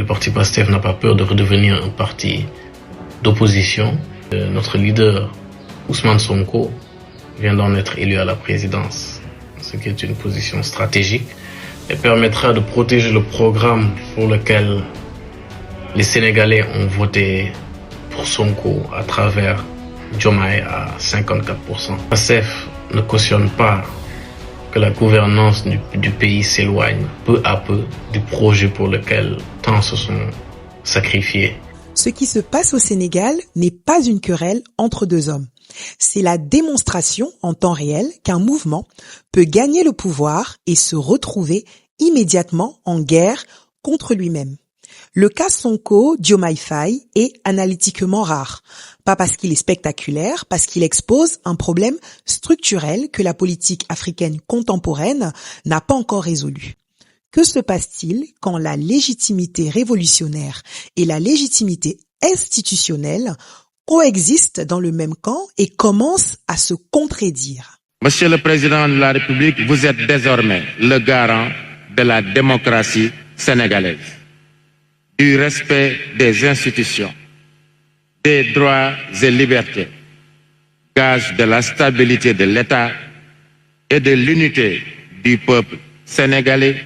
Le parti PASTEF n'a pas peur de redevenir un parti d'opposition. Notre leader, Ousmane Sonko, vient d'en être élu à la présidence, ce qui est une position stratégique et permettra de protéger le programme pour lequel les Sénégalais ont voté pour Sonko à travers Diomaye à 54%. PASTEF ne cautionne pas que la gouvernance du pays s'éloigne peu à peu du projet pour lequel tant se sont sacrifiés. Ce qui se passe au Sénégal n'est pas une querelle entre deux hommes. C'est la démonstration en temps réel qu'un mouvement peut gagner le pouvoir et se retrouver immédiatement en guerre contre lui-même. Le cas Sonko-Diomaye Faye est analytiquement rare. Pas parce qu'il est spectaculaire, parce qu'il expose un problème structurel que la politique africaine contemporaine n'a pas encore résolu. Que se passe-t-il quand la légitimité révolutionnaire et la légitimité institutionnelle coexistent dans le même camp et commencent à se contredire? Monsieur le Président de la République, vous êtes désormais le garant de la démocratie sénégalaise, du respect des institutions, des droits et libertés, gage de la stabilité de l'État et de l'unité du peuple sénégalais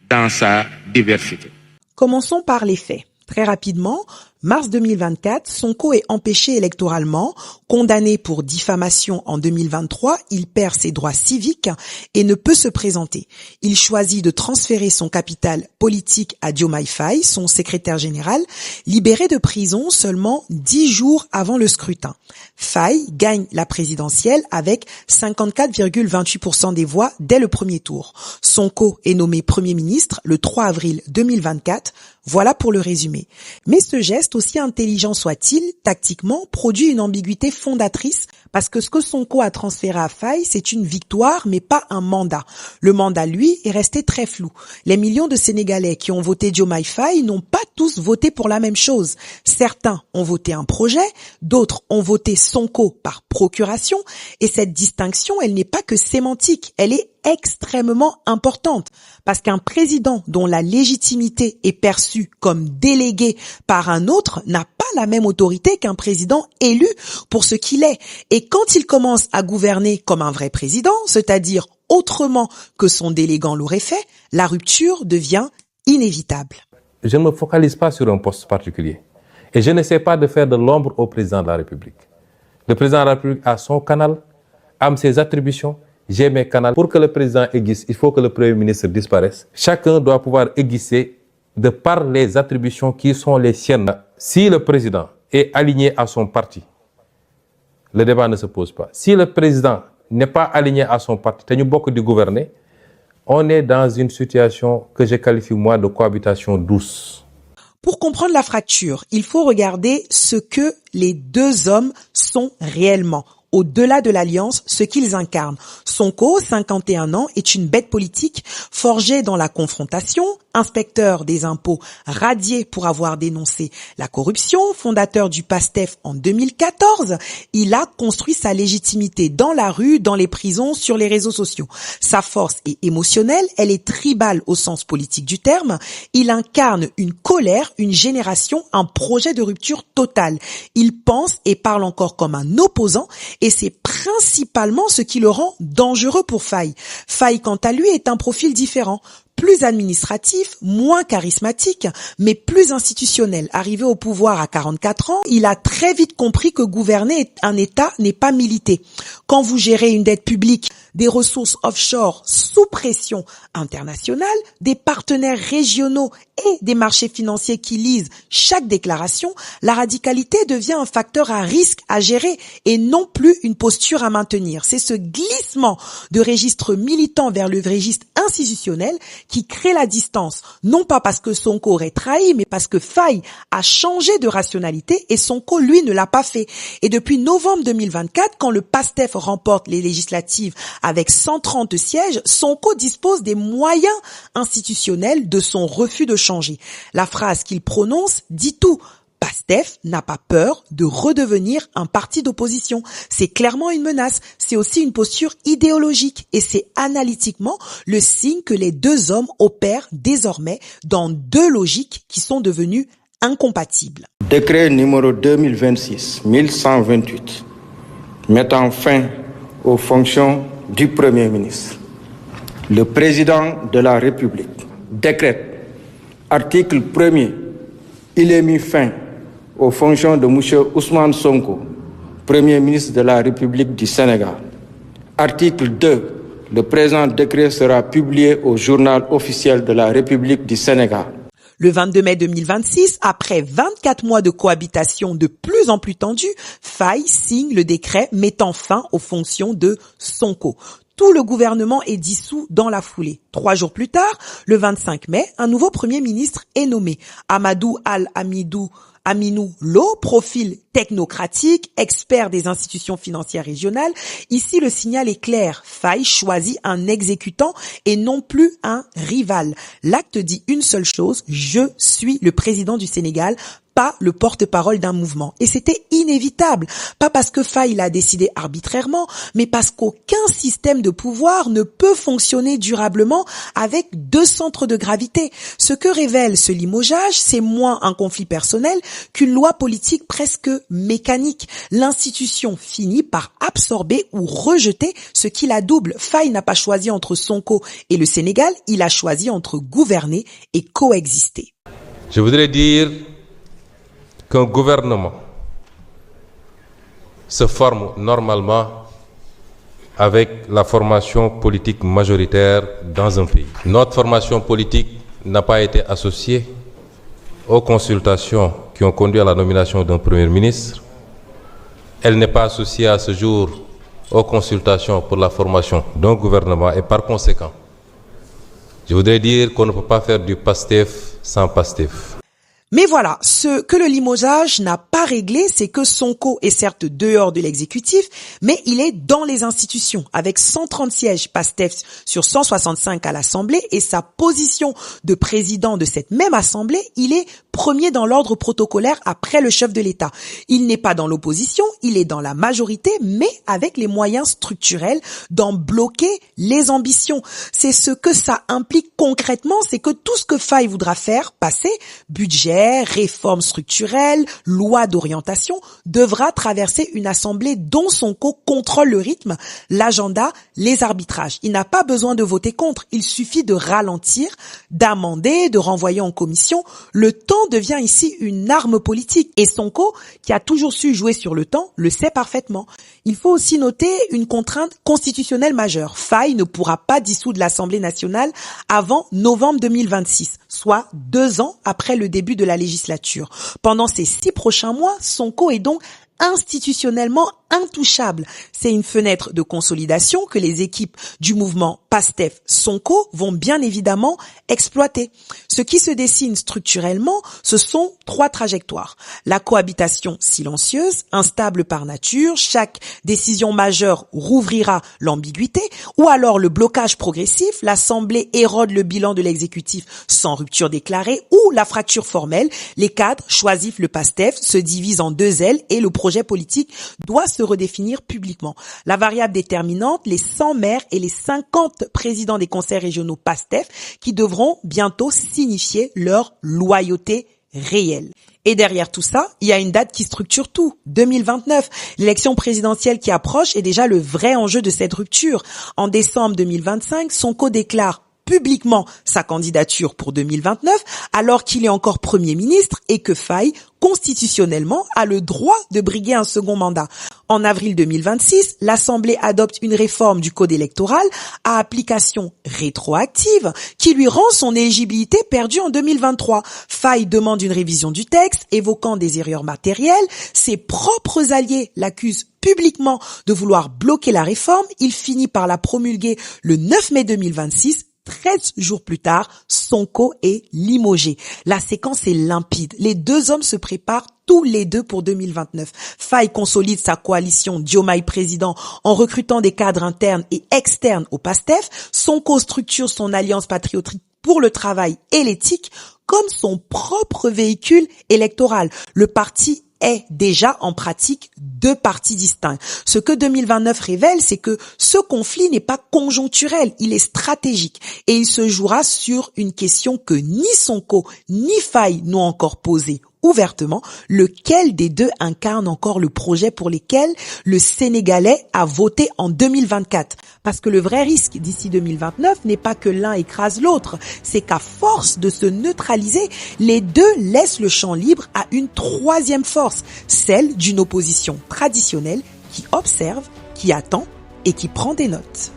dans sa diversité. Commençons par les faits. Très rapidement, mars 2024, Sonko est empêché électoralement, condamné pour diffamation en 2023, il perd ses droits civiques et ne peut se présenter. Il choisit de transférer son capital politique à Diomaye Faye, son secrétaire général, libéré de prison seulement 10 jours avant le scrutin. Faye gagne la présidentielle avec 54,28% des voix dès le premier tour. Sonko est nommé Premier ministre le 3 avril 2024. Voilà pour le résumé. Mais ce geste, aussi intelligent soit-il, tactiquement, produit une ambiguïté fondatrice parce que ce que Sonko a transféré à Faye, c'est une victoire, mais pas un mandat. Le mandat, lui, est resté très flou. Les millions de Sénégalais qui ont voté Diomaye Faye n'ont pas tous voté pour la même chose. Certains ont voté un projet, d'autres ont voté Sonko par procuration, et cette distinction, elle n'est pas que sémantique, elle est extrêmement importante parce qu'un président dont la légitimité est perçue comme déléguée par un autre n'a pas la même autorité qu'un président élu pour ce qu'il est. Et quand il commence à gouverner comme un vrai président, c'est-à-dire autrement que son délégant l'aurait fait, la rupture devient inévitable. Je ne me focalise pas sur un poste particulier et je n'essaie pas de faire de l'ombre au président de la République. Le président de la République a son canal, a ses attributions. J'ai mes canaux. Pour que le président aiguise, il faut que le Premier ministre disparaisse. Chacun doit pouvoir aiguiser de par les attributions qui sont les siennes. Si le président est aligné à son parti, le débat ne se pose pas. Si le président n'est pas aligné à son parti, nous beaucoup de gouverner, on est dans une situation que je qualifie moi de cohabitation douce. Pour comprendre la fracture, il faut regarder ce que les deux hommes sont réellement. Au-delà de l'alliance, ce qu'ils incarnent. Sonko, 51 ans, est une bête politique forgée dans la confrontation, inspecteur des impôts radié pour avoir dénoncé la corruption, fondateur du PASTEF en 2014. Il a construit sa légitimité dans la rue, dans les prisons, sur les réseaux sociaux. Sa force est émotionnelle, elle est tribale au sens politique du terme. Il incarne une colère, une génération, un projet de rupture totale. Il pense et parle encore comme un opposant. Et c'est principalement ce qui le rend dangereux pour Faye. Faye, quant à lui, est un profil différent. Plus administratif, moins charismatique, mais plus institutionnel. Arrivé au pouvoir à 44 ans, il a très vite compris que gouverner un État n'est pas militer. Quand vous gérez une dette publique, des ressources offshore sous pression internationale, des partenaires régionaux et des marchés financiers qui lisent chaque déclaration, la radicalité devient un facteur à risque à gérer et non plus une posture à maintenir. C'est ce glissement de registre militant vers le registre institutionnel qui crée la distance, non pas parce que Sonko aurait trahi, mais parce que Faye a changé de rationalité et Sonko, lui, ne l'a pas fait. Et depuis novembre 2024, quand le PASTEF remporte les législatives avec 130 sièges, Sonko dispose des moyens institutionnels de son refus de changer. La phrase qu'il prononce dit tout. Pas PASTEF n'a pas peur de redevenir un parti d'opposition. C'est clairement une menace. C'est aussi une posture idéologique et c'est analytiquement le signe que les deux hommes opèrent désormais dans deux logiques qui sont devenues incompatibles. Décret numéro 2026-1128 mettant fin aux fonctions du Premier ministre. Le président de la République décrète, article 1er, il est mis fin aux fonctions de M. Ousmane Sonko, Premier ministre de la République du Sénégal. Article 2, le présent décret sera publié au journal officiel de la République du Sénégal. Le 22 mai 2026, après 24 mois de cohabitation de plus en plus tendue, Faye signe le décret mettant fin aux fonctions de Sonko. Tout le gouvernement est dissous dans la foulée. 3 jours plus tard, le 25 mai, un nouveau Premier ministre est nommé. Amadou Aminou Lo, profil technocratique, expert des institutions financières régionales. Ici, le signal est clair. Faye choisit un exécutant et non plus un rival. L'acte dit une seule chose, je suis le président du Sénégal, pas le porte-parole d'un mouvement. Et c'était inévitable. Pas parce que Faye l'a décidé arbitrairement, mais parce qu'aucun système de pouvoir ne peut fonctionner durablement avec deux centres de gravité. Ce que révèle ce limogeage, c'est moins un conflit personnel qu'une loi politique presque mécanique. L'institution finit par absorber ou rejeter ce qui la double. Faye n'a pas choisi entre Sonko et le Sénégal, il a choisi entre gouverner et coexister. Je voudrais dire qu'un gouvernement se forme normalement avec la formation politique majoritaire dans un pays. Notre formation politique n'a pas été associée aux consultations qui ont conduit à la nomination d'un Premier ministre. Elle n'est pas associée à ce jour aux consultations pour la formation d'un gouvernement et par conséquent, je voudrais dire qu'on ne peut pas faire du PASTEF sans PASTEF. Mais voilà, ce que le limogeage n'a pas réglé, c'est que Sonko est certes dehors de l'exécutif, mais il est dans les institutions, avec 130 sièges PASTEF sur 165 à l'Assemblée et sa position de président de cette même Assemblée, il est premier dans l'ordre protocolaire après le chef de l'État. Il n'est pas dans l'opposition, il est dans la majorité, mais avec les moyens structurels d'en bloquer les ambitions. C'est ce que ça implique concrètement, c'est que tout ce que Faye voudra faire passer, budget, réforme structurelle, loi d'orientation, devra traverser une assemblée dont Sonko contrôle le rythme, l'agenda, les arbitrages. Il n'a pas besoin de voter contre, il suffit de ralentir, d'amender, de renvoyer en commission. Le temps devient ici une arme politique et Sonko, qui a toujours su jouer sur le temps, le sait parfaitement. Il faut aussi noter une contrainte constitutionnelle majeure. Faye ne pourra pas dissoudre l'Assemblée nationale avant novembre 2026, soit 2 ans après le début de la législature. Pendant ces 6 prochains mois, Sonko est donc institutionnellement intouchable. C'est une fenêtre de consolidation que les équipes du mouvement PASTEF Sonko vont bien évidemment exploiter. Ce qui se dessine structurellement, ce sont 3 trajectoires. La cohabitation silencieuse, instable par nature, chaque décision majeure rouvrira l'ambiguïté, ou alors le blocage progressif, l'Assemblée érode le bilan de l'exécutif sans rupture déclarée, ou la fracture formelle, les cadres choisissent le PASTEF, se divisent en 2 ailes et le projet politique doit se redéfinir publiquement. La variable déterminante, les 100 maires et les 50 présidents des conseils régionaux PASTEF qui devront bientôt signifier leur loyauté réelle. Et derrière tout ça, il y a une date qui structure tout, 2029. L'élection présidentielle qui approche est déjà le vrai enjeu de cette rupture. En décembre 2025, Sonko déclare publiquement sa candidature pour 2029 alors qu'il est encore Premier ministre et que Faye, constitutionnellement, a le droit de briguer un second mandat. En avril 2026, l'Assemblée adopte une réforme du code électoral à application rétroactive qui lui rend son éligibilité perdue en 2023. Faye demande une révision du texte, évoquant des erreurs matérielles. Ses propres alliés l'accusent publiquement de vouloir bloquer la réforme. Il finit par la promulguer le 9 mai 2026. 13 jours plus tard, Sonko est limogé. La séquence est limpide. Les 2 hommes se préparent tous les 2 pour 2029. Faye consolide sa coalition Diomaye président en recrutant des cadres internes et externes au PASTEF. Sonko structure son alliance patriotique pour le travail et l'éthique. comme son propre véhicule électoral. Le parti est déjà en pratique deux partis distincts. Ce que 2029 révèle, c'est que ce conflit n'est pas conjoncturel, il est stratégique et il se jouera sur une question que ni Sonko ni Faye n'ont encore posée ouvertement: lequel des deux incarne encore le projet pour lequel le Sénégalais a voté en 2024. Parce que le vrai risque d'ici 2029 n'est pas que l'un écrase l'autre, c'est qu'à force de se neutraliser, les deux laissent le champ libre à une troisième force, celle d'une opposition traditionnelle qui observe, qui attend et qui prend des notes.